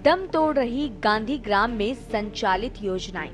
दम तोड़ रही गांधी ग्राम में संचालित योजनाएं।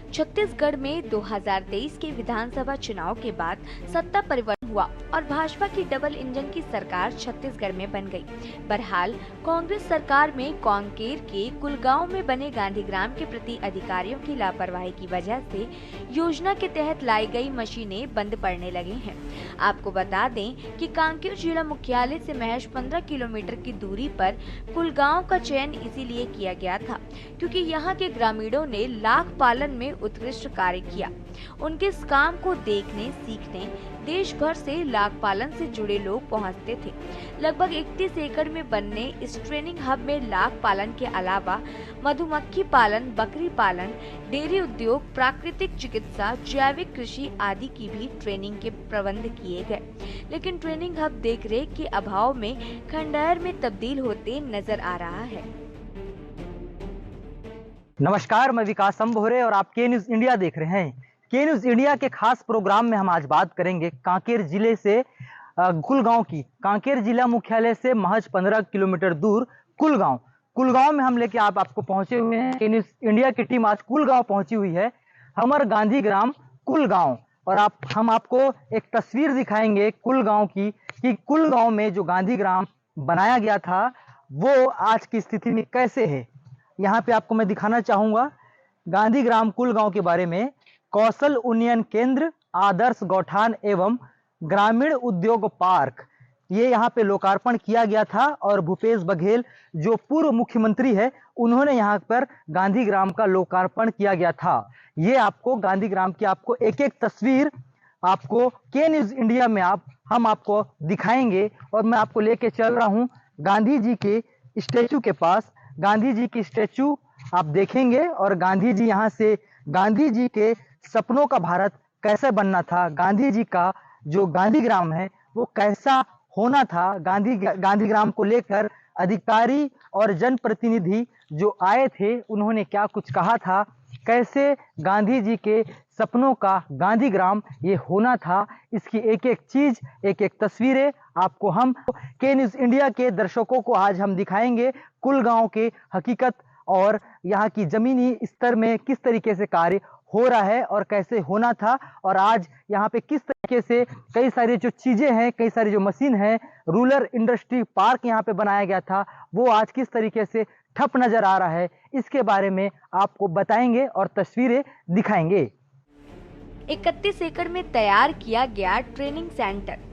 छत्तीसगढ़ में 2023 के विधानसभा चुनाव के बाद सत्ता परिवर्तन हुआ और भाजपा की डबल इंजन की सरकार छत्तीसगढ़ में बन गई। बहरहाल कांग्रेस सरकार में कांकेर के कुलगांव में बने गांधीग्राम के प्रति अधिकारियों की लापरवाही की वजह से योजना के तहत लाई गई मशीनें बंद पड़ने लगी हैं। आपको बता दें कि कांकेर जिला मुख्यालय से महज 15 किलोमीटर की दूरी पर कुलगांव का चयन इसीलिए किया गया था क्योंकि यहाँ के ग्रामीणों ने लाख पालन में उत्कृष्ट कार्य किया। उनके इस काम को देखने सीखने देश भर से लाख पालन से जुड़े लोग पहुंचते थे। लगभग 31 एकड़ में बनने इस ट्रेनिंग हब में लाख पालन के अलावा मधुमक्खी पालन, बकरी पालन, डेयरी उद्योग, प्राकृतिक चिकित्सा, जैविक कृषि आदि की भी ट्रेनिंग के प्रबंध किए गए। लेकिन ट्रेनिंग हब देखरेख के अभाव में खंडहर में तब्दील होते नजर आ रहा है। नमस्कार, मैं विकास अंबोहरे और आप के न्यूज इंडिया देख रहे हैं। के न्यूज इंडिया के खास प्रोग्राम में हम आज बात करेंगे कांकेर जिले से कुलगांव की। कांकेर जिला मुख्यालय से महज 15 किलोमीटर दूर कुलगांव में हम लेके आपको पहुंचे हुए हैं। के न्यूज इंडिया की टीम आज कुलगांव पहुंची हुई है, हमर गांधीग्राम कुलगांव। और हम आपको एक तस्वीर दिखाएंगे कुलगांव की कि कुलगांव में जो गांधीग्राम बनाया गया था वो आज की स्थिति में कैसे है। यहाँ पे आपको मैं दिखाना चाहूंगा गांधीग्राम कुलगांव के बारे में। कौशल उन्नयन केंद्र, आदर्श गौठान एवं ग्रामीण उद्योग पार्क, ये यहाँ पे लोकार्पण किया गया था। और भूपेश बघेल जो पूर्व मुख्यमंत्री है, उन्होंने यहाँ पर गांधीग्राम का लोकार्पण किया गया था। ये आपको गांधीग्राम की आपको एक एक तस्वीर आपको के न्यूज इंडिया में हम आपको दिखाएंगे। और मैं आपको लेके चल रहा हूँ गांधी जी के स्टेचू के पास। गांधी जी की स्टेचू आप देखेंगे और गांधी जी यहाँ से गांधी जी के सपनों का भारत कैसे बनना था, गांधी जी का जो गांधीग्राम है वो कैसा होना था, गांधीग्राम को लेकर अधिकारी और जनप्रतिनिधि जो आए थे उन्होंने क्या कुछ कहा था, कैसे गांधी जी के सपनों का गांधीग्राम ये होना था, इसकी एक एक चीज, एक एक तस्वीरें आपको हम के न्यूज इंडिया के दर्शकों को आज हम दिखाएंगे। कुलगांव के हकीकत और यहाँ की जमीनी स्तर में किस तरीके से कार्य हो रहा है और कैसे होना था, और आज यहाँ पे किस तरीके से कई सारी जो चीजें हैं, कई सारी जो मशीन है, रूरल इंडस्ट्री पार्क यहाँ पे बनाया गया था, वो आज किस तरीके से ठप नजर आ रहा है, इसके बारे में आपको बताएंगे और तस्वीरें दिखाएंगे। 31 एकड़ में तैयार किया गया ट्रेनिंग सेंटर।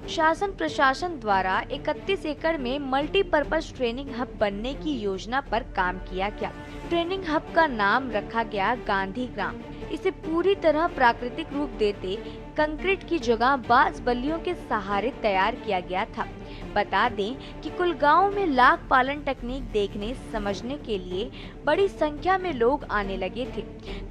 शासन प्रशासन द्वारा 31 एकड़ में मल्टीपर्पज ट्रेनिंग हब बनने की योजना पर काम किया गया। ट्रेनिंग हब का नाम रखा गया गांधीग्राम। इसे पूरी तरह प्राकृतिक रूप देते कंक्रीट की जगह बांस बल्लियों के सहारे तैयार किया गया था। बता दें कि कुलगांव में लाख पालन तकनीक देखने समझने के लिए बड़ी संख्या में लोग आने लगे थे।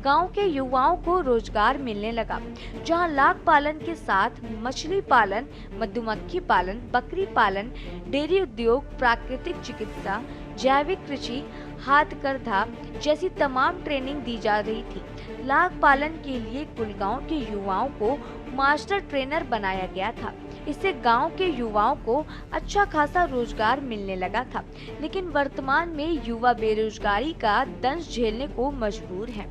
गांव के युवाओं को रोजगार मिलने लगा, जहां लाख पालन के साथ मछली पालन, मधुमक्खी पालन, बकरी पालन, डेयरी उद्योग, प्राकृतिक चिकित्सा, जैविक कृषि, हाथकरघा जैसी तमाम ट्रेनिंग दी जा रही थी। लाख पालन के लिए कुलगांव के युवाओं को मास्टर ट्रेनर बनाया गया था। इससे गांव के युवाओं को अच्छा खासा रोजगार मिलने लगा था। लेकिन वर्तमान में युवा बेरोजगारी का दंश झेलने को मजबूर हैं।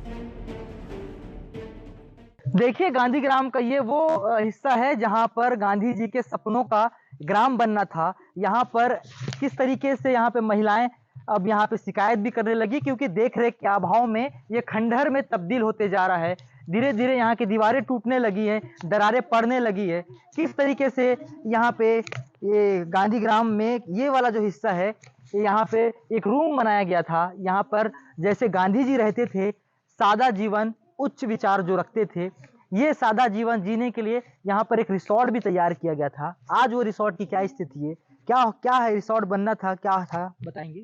देखिए, गांधीग्राम का ये वो हिस्सा है जहां पर गांधी जी के सपनों का ग्राम बनना था। यहाँ पर किस तरीके से यहाँ पे महिलाएं अब यहाँ पे शिकायत भी करने लगी, क्योंकि देख रेख के अभाव में ये खंडहर में तब्दील होते जा रहा है। धीरे धीरे यहाँ की दीवारें टूटने लगी है, दरारें पड़ने लगी है। किस तरीके से यहाँ पे ये गांधीग्राम में ये वाला जो हिस्सा है, यहाँ पे एक रूम बनाया गया था। यहाँ पर जैसे गांधी जी रहते थे, सादा जीवन, उच्च विचार जो रखते थे, ये सादा जीवन जीने के लिए यहाँ पर एक रिसोर्ट भी तैयार किया गया था। आज वो रिसोर्ट की क्या स्थिति है, क्या है, रिसोर्ट बनना था, क्या था, बताएंगे?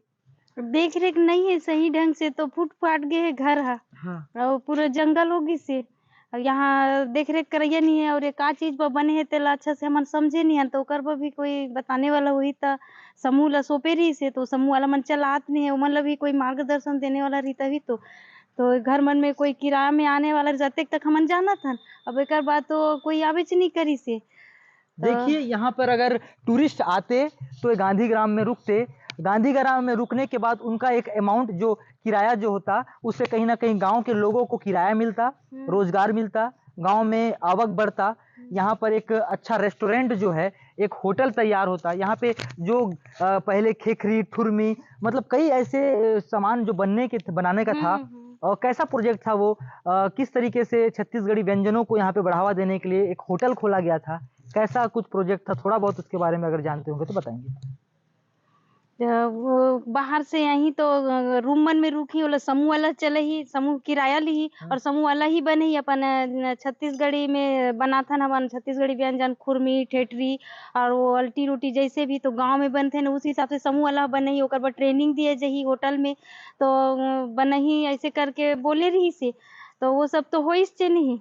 देख रेख नहीं है सही ढंग से, तो फूट फाट गए है घर है। हाँ। और पूरा जंगल होगी से यहाँ देख रेख करिए नहीं है। और एक आ चीज पर बने है तेला अच्छा से हम समझे नहीं है, तो ओकर पर भी कोई बताने वाला हुई तो समूह ला सौंपे रही से, तो समूह वाला मन चलात नहीं है, मतलब भी कोई मार्गदर्शन देने वाला रही तभी तो घर मन में कोई किराया में आने वाला जाते तक हमन जाना था। अब एक बात तो कोई आवे नहीं करी से, देखिए यहाँ पर अगर टूरिस्ट आते तो ये गांधीग्राम में रुकते, गांधीग्राम में रुकने के बाद उनका एक अमाउंट जो किराया जो होता उससे कहीं ना कहीं गांव के लोगों को किराया मिलता, रोजगार मिलता, गांव में आवक बढ़ता। यहाँ पर एक अच्छा रेस्टोरेंट जो है, एक होटल तैयार होता। यहाँ पे जो पहले खेखरी ठुरमी मतलब कई ऐसे सामान जो बनाने का था, और कैसा प्रोजेक्ट था वो, किस तरीके से छत्तीसगढ़ी व्यंजनों को यहाँ पे बढ़ावा देने के लिए एक होटल खोला गया था, कैसा कुछ प्रोजेक्ट था, थोड़ा बहुत उसके बारे में अगर जानते होंगे तो बताएंगे। वो बाहर से यहीं तो रूमन में रुकी वाला समूह वाला चले ही, समूह किराया ली और समूह वाला ही बने ही अपन छत्तीसगढ़ी में बना था ना, अपन छत्तीसगढ़ी व्यंजन खुरमी ठेठरी और वो अल्टी रोटी जैसे भी तो गांव में बनते ना, उस हिसाब से समूह वाला बने ही, ओकर बाद ट्रेनिंग दिए जही होटल में तो बने ही ऐसे करके बोले रही से। तो वो सब तो होइस चे नहीं,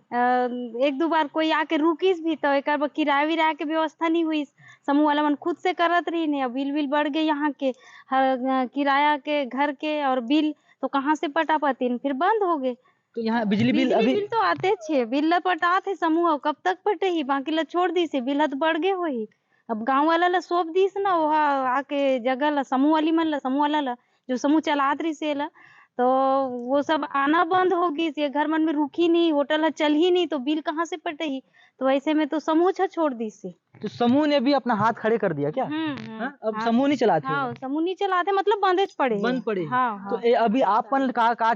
एक दो बार कोई आके रुकीस भी तो एक बार किराया विराया के व्यवस्था नहीं हुई, समूह वाला मन खुद से करत रही नहीं। बिल बिल बढ़ गए यहाँ के, किराया के घर के और बिल तो कहाँ से पटा पाती, फिर बंद हो गए। तो यहाँ बिजली बिल अभी बिल तो आते छे, बिल ला पटा थे समूह, कब तक पटे ही, बाकी ला छोड़ दी से, बिल तो बढ़ गए हो ही। अब गाँव वाला ला सौंप दीस ना वहाँ आके जगह ला, समूह वाली मन ला, समूह वाला ला जो समूह चलात रही से ला, तो वो सब आना बंद हो गई, ये घर मन में रुकी नहीं, होटल है चल ही नहीं, तो बिल कहाँ से पटे ही, तो ऐसे में तो समूह छोड़ दी से। तो समूह ने भी अपना हाथ खड़े कर दिया क्या? अब समूह नहीं चलाते? हाँ, समूह नहीं चलाते मतलब बंद पड़े। हाँ, तो अभी आप मन का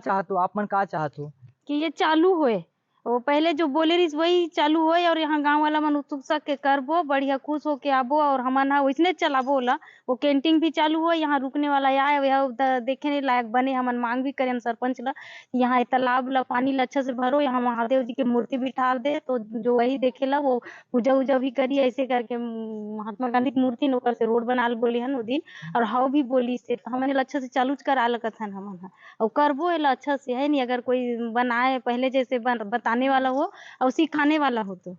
चाहत हो कि ये चालू होए, वो पहले जो बोले रही वही चालू होए और यहाँ गांव वाला मन उत्सुक के करबो, बढ़िया खुश हो के आबो और हमन वैसने चलाबो ला। वो कैंटीन भी चालू हो, यहाँ रुकने वाला आए, यह देखने लायक बने, हमन मांग भी करें सरपंच ला, यहाँ तालाब ला पानी ला अच्छा से भरो, यहाँ महादेव जी की मूर्ति बिठा दे, तो जो वही देखेला वो पूजा उजा भी करी, ऐसे करके महात्मा गांधी की मूर्ति नौकर से रोड बना बोली है दिन, और हाउ भी बोली से हमन अच्छा से चालू करा लगत हन हमन और करबो एला अच्छा से, है नहीं अगर कोई बनाए पहले जैसे बताने वाला हो और सिखाने वाला हो तो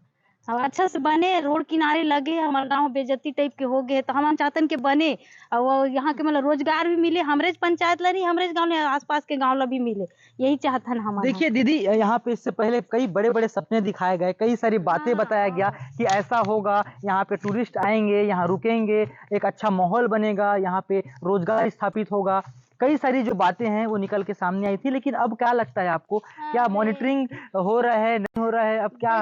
अच्छा से बने, रोड किनारे लगे, हमारे गांव बेइज्जती टाइप के हो गए, तो हम चाहतन के बने और यहाँ के मतलब रोजगार भी मिले, हमरे पंचायत ला नहीं, हमरे गांव ने आसपास के गांव ला भी मिले, यही चाहतन हम। देखिए दीदी, यहाँ पे इससे पहले कई बड़े बड़े सपने दिखाए गए, कई सारी बातें बताया गया कि ऐसा होगा, यहाँ पे टूरिस्ट आएंगे, यहाँ रुकेंगे, एक अच्छा माहौल बनेगा, यहाँ पे रोजगार स्थापित होगा, कई सारी जो बातें हैं वो निकल के सामने आई थी। लेकिन अब क्या लगता है आपको, क्या मॉनिटरिंग हो रहा है, नहीं हो रहा है? अब क्या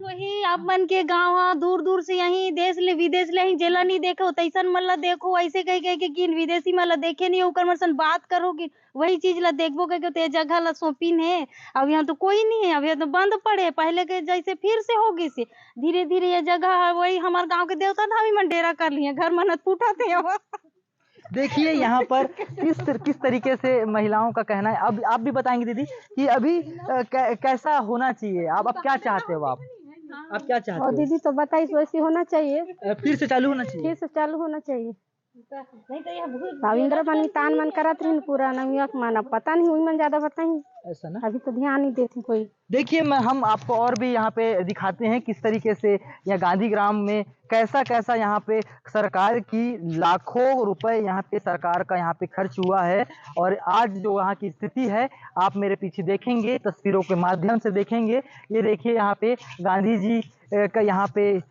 वही आप मन के गाँव दूर दूर से यही देश ले विदेश ले ही जेला नहीं देखो तैसन मन ला देखो, ऐसे कह के कि विदेशी मन ला देखे नहीं होकर मन बात करो कि वही चीज ला देखबो कह के जगह ला सौंपीन है। अब यहाँ तो कोई नहीं है, अब यहाँ तो बंद पड़े, पहले के जैसे फिर से होगी से धीरे धीरे ये जगह वही हमारे गाँव के देवता धामी मन डेरा कर लिए, घर मन टूटा थे। देखिए यहाँ पर किस तरीके से महिलाओं का कहना है। अब आप भी बताएंगे दीदी कि अभी कैसा होना चाहिए, आप क्या चाहते हो? आप क्या चाहते हो? दीदी तो बताइए, वैसे होना चाहिए, फिर से चालू होना चाहिए, फिर से चालू होना चाहिए। इंदिरा पानी तान मन करत रही पूरा नविया माना, पता नहीं हुई मन ज्यादा बताई, ऐसा ना, अभी तो ध्यान नहीं देती कोई। देखिए हम आपको और भी यहाँ पे दिखाते हैं किस तरीके से यहाँ गांधीग्राम में कैसा यहाँ पे सरकार की लाखों रुपए यहाँ पे सरकार का यहाँ पे खर्च हुआ है। और आज जो यहाँ की स्थिति है आप मेरे पीछे देखेंगे, तस्वीरों के माध्यम से देखेंगे। ये देखिए यहाँ पे गांधी जी का यहाँ पे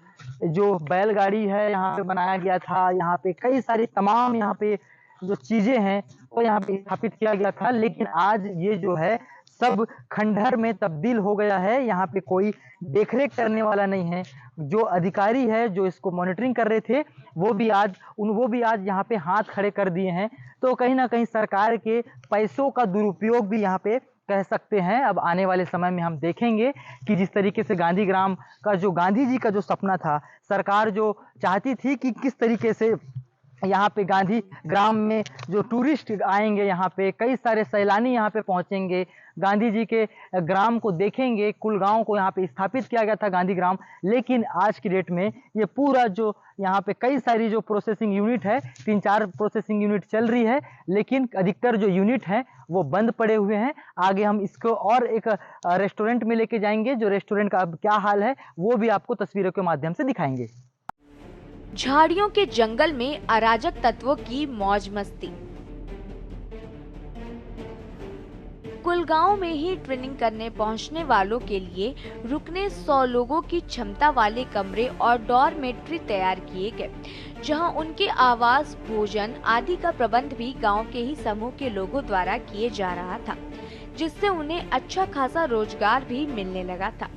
जो बैलगाड़ी है यहाँ पे बनाया गया था, यहाँ पे कई सारी तमाम यहाँ पे जो चीजें हैं वो यहाँ पे स्थापित किया गया था। लेकिन आज ये जो है सब खंडहर में तब्दील हो गया है, यहाँ पे कोई देखरेख करने वाला नहीं है। जो अधिकारी है जो इसको मॉनिटरिंग कर रहे थे वो भी आज यहाँ पे हाथ खड़े कर दिए हैं। तो कहीं ना कहीं सरकार के पैसों का दुरुपयोग भी यहाँ पे कह सकते हैं। अब आने वाले समय में हम देखेंगे कि जिस तरीके से गांधीग्राम का जो गांधी जी का जो सपना था, सरकार जो चाहती थी कि किस तरीके से यहाँ पे गांधी ग्राम में जो टूरिस्ट आएंगे, यहाँ पे कई सारे सैलानी यहाँ पे पहुँचेंगे, गांधी जी के ग्राम को देखेंगे, कुल गांव को यहाँ पे स्थापित किया गया था गांधी ग्राम। लेकिन आज की डेट में ये पूरा जो यहाँ पे कई सारी जो प्रोसेसिंग यूनिट है, 3-4 प्रोसेसिंग यूनिट चल रही है, लेकिन अधिकतर जो यूनिट हैं वो बंद पड़े हुए हैं। आगे हम इसको और एक रेस्टोरेंट में लेके जाएंगे, जो रेस्टोरेंट का अब क्या हाल है वो भी आपको तस्वीरों के माध्यम से दिखाएंगे। झाड़ियों के जंगल में अराजक तत्वों की मौज मस्ती। कुलगांव में ही ट्रेनिंग करने पहुंचने वालों के लिए रुकने 100 लोगों की क्षमता वाले कमरे और डॉर्मेट्री तैयार किए गए, जहां उनके आवास, भोजन आदि का प्रबंध भी गांव के ही समूह के लोगों द्वारा किए जा रहा था, जिससे उन्हें अच्छा खासा रोजगार भी मिलने लगा था।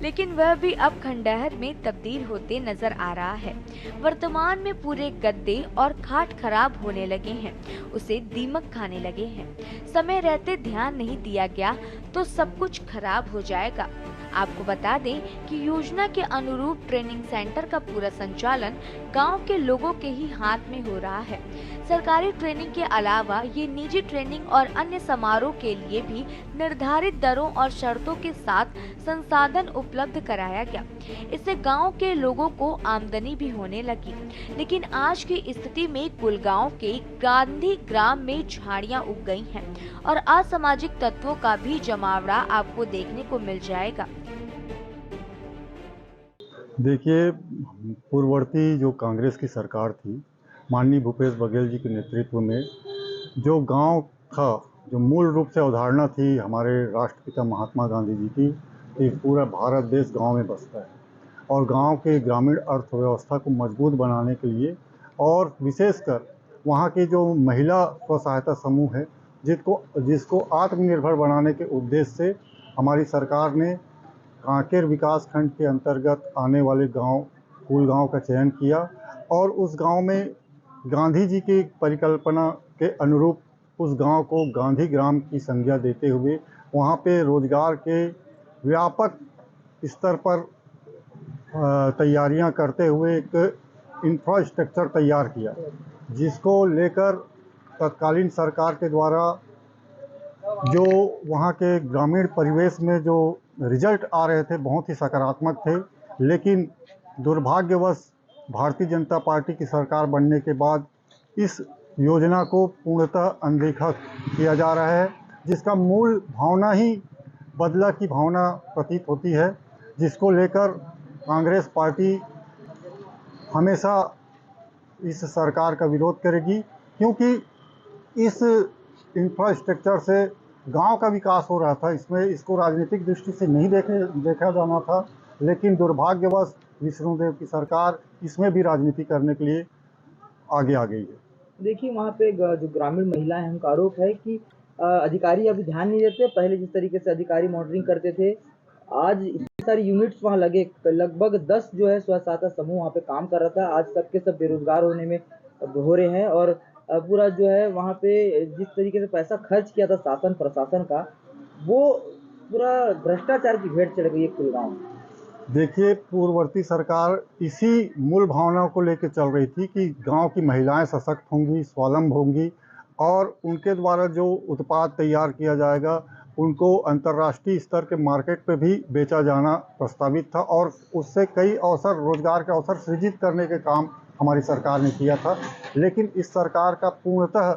लेकिन वह भी अब खंडहर में तब्दील होते नजर आ रहा है। वर्तमान में पूरे गद्दे और खाट खराब होने लगे हैं, उसे दीमक खाने लगे हैं। समय रहते ध्यान नहीं दिया गया तो सब कुछ खराब हो जाएगा। आपको बता दें कि योजना के अनुरूप ट्रेनिंग सेंटर का पूरा संचालन गांव के लोगों के ही हाथ में हो रहा है। सरकारी ट्रेनिंग के अलावा ये निजी ट्रेनिंग और अन्य समारोह के लिए भी निर्धारित दरों और शर्तों के साथ संसाधन उपलब्ध कराया गया। इससे गांव के लोगों को आमदनी भी होने लगी। लेकिन आज की स्थिति में कुलगांव के गांधी ग्राम में झाड़ियां उग गई हैं और असामाजिक तत्वों का भी जमावड़ा आपको देखने को मिल जाएगा। देखिए, पूर्ववर्ती जो कांग्रेस की सरकार थी, माननीय भूपेश बघेल जी के नेतृत्व में जो गांव था, जो मूल रूप से अवधारणा थी हमारे राष्ट्रपिता महात्मा गांधी जी की कि पूरा भारत देश गांव में बसता है और गांव के ग्रामीण अर्थव्यवस्था को मजबूत बनाने के लिए और विशेषकर वहां के जो महिला स्व सहायता समूह है जिसको आत्मनिर्भर बनाने के उद्देश्य से हमारी सरकार ने कांकेर विकास खंड के अंतर्गत आने वाले गांव कुलगांव का चयन किया और उस गांव में गांधी जी की परिकल्पना के अनुरूप उस गांव को गांधी ग्राम की संज्ञा देते हुए वहां पे रोजगार के व्यापक स्तर पर तैयारियां करते हुए एक इंफ्रास्ट्रक्चर तैयार किया, जिसको लेकर तत्कालीन सरकार के द्वारा जो वहाँ के ग्रामीण परिवेश में जो रिजल्ट आ रहे थे बहुत ही सकारात्मक थे। लेकिन दुर्भाग्यवश भारतीय जनता पार्टी की सरकार बनने के बाद इस योजना को पूर्णतः अनदेखा किया जा रहा है, जिसका मूल भावना ही बदला की भावना प्रतीत होती है, जिसको लेकर कांग्रेस पार्टी हमेशा इस सरकार का विरोध करेगी, क्योंकि इस इंफ्रास्ट्रक्चर से गांव का विकास हो रहा था। इसको राजनीतिक दृष्टि से नहीं देखा जाना था, लेकिन दुर्भाग्यवश विष्णुदेव की सरकार इसमें भी राजनीति करने के लिए आगे आ गई है। देखिए, वहाँ पे जो ग्रामीण महिलाएं हैं उनका आरोप है कि अधिकारी अभी ध्यान नहीं देते। पहले जिस तरीके से अधिकारी मॉनिटरिंग करते थे, आज इतनी सारी यूनिट्स वहाँ लगे, लगभग 10 जो है स्व सहायता समूह वहाँ पे काम कर रहा था। आज सबके सब बेरोजगार होने में हो रहे हैं और पूरा जो है वहाँ पे जिस तरीके से पैसा खर्च किया था शासन प्रशासन का, वो पूरा भ्रष्टाचार की भेंट चढ़ गई है कुलगांव में। देखिए, पूर्ववर्ती सरकार इसी मूल भावना को लेकर चल रही थी कि गांव की महिलाएं सशक्त होंगी, स्वावलंबी होंगी और उनके द्वारा जो उत्पाद तैयार किया जाएगा उनको अंतर्राष्ट्रीय स्तर के मार्केट पे भी बेचा जाना प्रस्तावित था और उससे कई अवसर, रोजगार के अवसर सृजित करने के काम हमारी सरकार ने किया था। लेकिन इस सरकार का पूर्णतः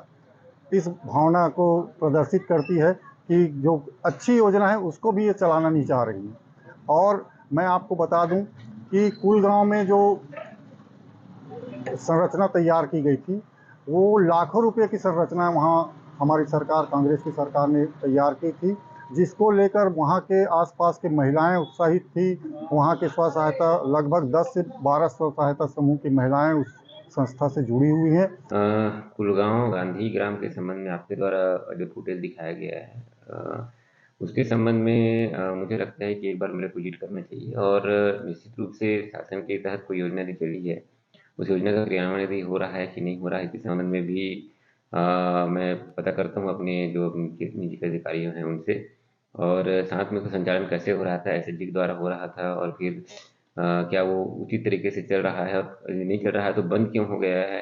इस भावना को प्रदर्शित करती है कि जो अच्छी योजना है उसको भी ये चलाना नहीं चाह रही है। और मैं आपको बता दूं कि कुलगांव में जो संरचना तैयार की गई थी, वो लाखों रुपए की संरचना वहाँ हमारी सरकार, कांग्रेस की सरकार ने तैयार की थी, जिसको लेकर वहाँ के आसपास के महिलाएं उत्साहित थी। वहाँ के स्व सहायता लगभग 10 से 12 स्व सहायता समूह की महिलाएं उस संस्था से जुड़ी हुई हैं। कुलगांव गांधी ग्राम के संबंध में आपके द्वारा जो फुटेज दिखाया गया है, उसके संबंध में मुझे लगता है कि एक बार मेरे को विजिट करना चाहिए और निश्चित रूप से शासन के तहत कोई योजना यदि चली है, उस योजना का क्रियान्वयन यदि हो रहा है कि नहीं हो रहा है, इस संबंध में भी मैं पता करता हूँ अपने जो निजी अधिकारी हैं उनसे, और साथ में उसका संचालन कैसे हो रहा था, एसएसजी के द्वारा हो रहा था और फिर क्या वो उचित तरीके से चल रहा है और नहीं चल रहा है तो बंद क्यों हो गया है।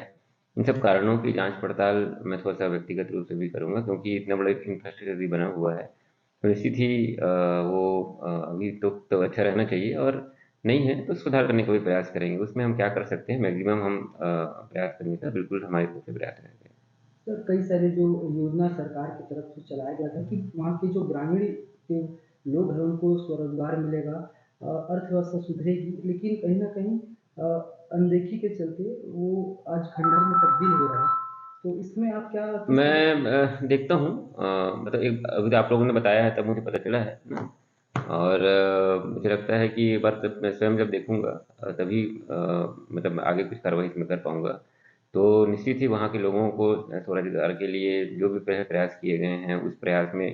इन सब कारणों की जांच पड़ताल मैं थोड़ा सा व्यक्तिगत रूप से भी करूँगा, क्योंकि इतना बड़ा इंफ्रास्ट्रक्चर भी बना हुआ है तो निश्चित ही वो अभी तो अच्छा रहना चाहिए और नहीं है तो सुधार करने का भी प्रयास करेंगे। उसमें हम क्या कर सकते हैं, मैक्सिमम हम प्रयास करने का बिल्कुल हमारी तरफ से प्रयास रहेंगे। सर, कई सारे जो योजना सरकार की तरफ से चलाया गया था कि वहाँ के जो ग्रामीण के लोग हैं उनको स्वरोजगार मिलेगा, अर्थव्यवस्था सुधरेगी, लेकिन कहीं ना कहीं अनदेखी के चलते वो आज खंडहर में तब्दील हो रहा है। तो इसमें आप क्या मैं देखता हूँ, मतलब एक अभी तो आप लोगों ने बताया है तब मुझे पता चला है ना। और मुझे लगता है कि ये बात मैं स्वयं जब देखूंगा तभी मतलब आगे कुछ कार्रवाई इसमें कर पाऊंगा। तो निश्चित ही वहाँ के लोगों को स्वरोजगार के लिए जो भी प्रयास किए गए हैं उस प्रयास में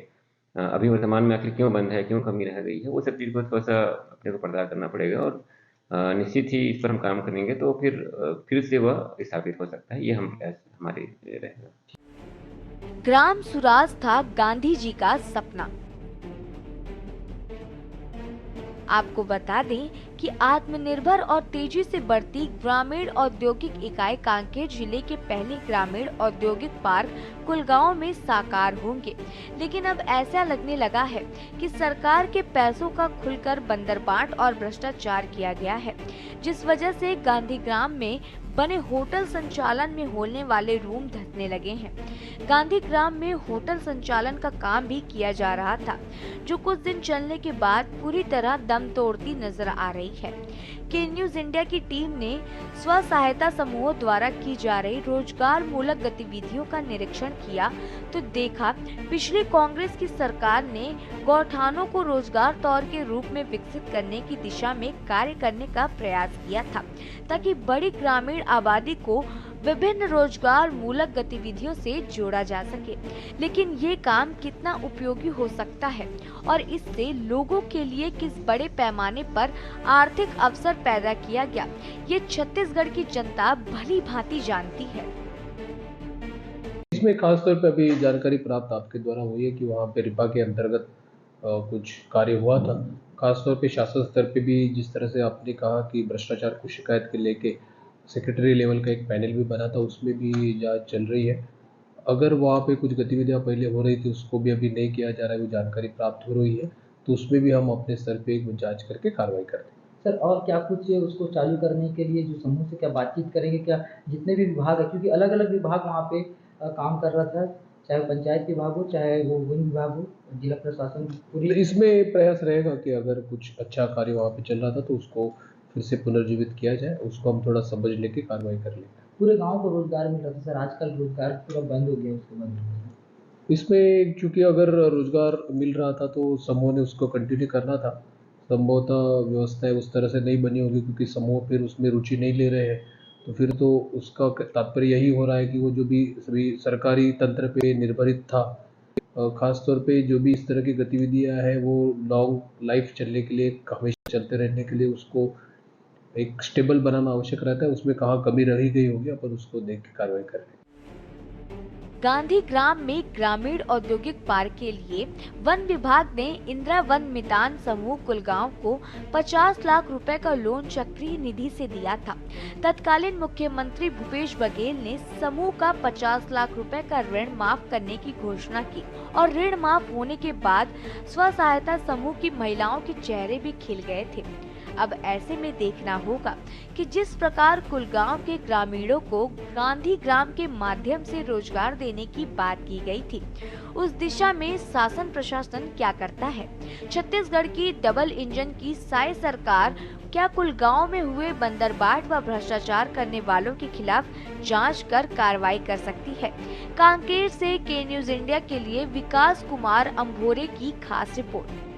अभी वर्तमान में आखिर क्यों बंद है, क्यों कमी रह गई है, वो सब चीज़ को थोड़ा सा अपने को पर्दा करना पड़ेगा। और निश्चित ही इस पर हम काम करेंगे तो फिर से वह स्थापित हो सकता है। ये हम प्रयास हमारे रहेगा। ग्राम सुराज था गांधी जी का सपना। आपको बता दें कि आत्मनिर्भर और तेजी से बढ़ती ग्रामीण औद्योगिक इकाई कांकेर जिले के पहले ग्रामीण औद्योगिक पार्क कुलगांव में साकार होंगे। लेकिन अब ऐसा लगने लगा है कि सरकार के पैसों का खुलकर बंदरबाट और भ्रष्टाचार किया गया है, जिस वजह से गांधीग्राम में बने होटल संचालन में होने वाले रूम धंसने लगे हैं। गांधीग्राम में होटल संचालन का काम भी किया जा रहा था, जो कुछ दिन चलने के बाद पूरी तरह दम तोड़ती नजर आ रही है। के न्यूज इंडिया की टीम ने स्व सहायता समूहों द्वारा की जा रही रोजगार मूलक गतिविधियों का निरीक्षण किया तो देखा पिछली कांग्रेस की सरकार ने गौठानों को रोजगार तौर के रूप में विकसित करने की दिशा में कार्य करने का प्रयास किया था, ताकि बड़ी ग्रामीण आबादी को विभिन्न रोजगार मूलक गतिविधियों से जोड़ा जा सके। लेकिन ये काम कितना उपयोगी हो सकता है और इससे लोगों के लिए किस बड़े पैमाने पर आर्थिक अवसर पैदा किया गया, ये छत्तीसगढ़ की जनता भली भांति जानती है। इसमें खासतौर पर अभी जानकारी प्राप्त आपके द्वारा हुई है कि वहाँ पे रिपा के अंतर्गत कुछ कार्य हुआ था। खासतौर पे शासन स्तर पे भी जिस तरह से आपने कहा कि भ्रष्टाचार को शिकायत के लेके सेक्रेटरी लेवल का एक पैनल भी बना था, उसमें भी जांच चल रही है। अगर वहाँ पे कुछ गतिविधियाँ पहले हो रही थी उसको भी अभी नहीं किया जा रहा है, वो जानकारी प्राप्त हो रही है, तो उसमें भी हम अपने स्तर पे एक जाँच करके कार्रवाई करते हैं। सर, और क्या कुछ उसको चालू करने के लिए जो समूह से क्या बातचीत करेंगे, क्या जितने भी विभाग है, क्योंकि अलग अलग विभाग वहाँ पे काम कर रहा था, चाहे पंचायत विभाग हो, चाहे वो वन विभाग हो, जिला प्रशासन पूरी, इसमें प्रयास रहेगा कि अगर कुछ अच्छा कार्य वहाँ पे चल रहा था तो उसको फिर से पुनर्जीवित किया जाए, उसको हम थोड़ा समझ लेके कार्रवाई कर लेंगे। पूरे गांव को रोजगार मिल रहा था सर, आजकल रोजगार पूरा बंद हो गया, उसके बाद इसमें चूंकि अगर रोजगार मिल रहा था तो समूह ने उसको कंटिन्यू करना था। संभवतः व्यवस्थाएं उस तरह से नहीं बनी होगी क्योंकि समूह फिर उसमें रुचि नहीं ले रहे हैं, तो फिर तो उसका तात्पर्य यही हो रहा है कि वो जो भी सभी सरकारी तंत्र पे निर्भरित था, खासतौर पे जो भी इस तरह की गतिविधियां हैं वो लॉन्ग लाइफ चलने के लिए, हमेशा चलते रहने के लिए उसको एक स्टेबल बनाना आवश्यक रहता है। उसमें कहाँ कमी रही गई होगी अपन उसको देख के कार्रवाई कर रहे हैं। गांधीग्राम में ग्रामीण औद्योगिक पार्क के लिए वन विभाग ने इंदिरा वन मितान समूह कुलगांव को 50 लाख रुपए का लोन चक्रीय निधि से दिया था। तत्कालीन मुख्यमंत्री भूपेश बघेल ने समूह का 50 लाख रुपए का ऋण माफ करने की घोषणा की और ऋण माफ होने के बाद स्व सहायता समूह की महिलाओं के चेहरे भी खिल गए थे। अब ऐसे में देखना होगा कि जिस प्रकार कुलगांव के ग्रामीणों को गांधीग्राम के माध्यम से रोजगार देने की बात की गई थी, उस दिशा में शासन प्रशासन क्या करता है। छत्तीसगढ़ की डबल इंजन की साई सरकार क्या कुलगांव में हुए बंदरबाट व भ्रष्टाचार करने वालों के खिलाफ जांच कर कार्रवाई कर सकती है। कांकेर से के न्यूज इंडिया के लिए विकास कुमार अंभोरे की खास रिपोर्ट।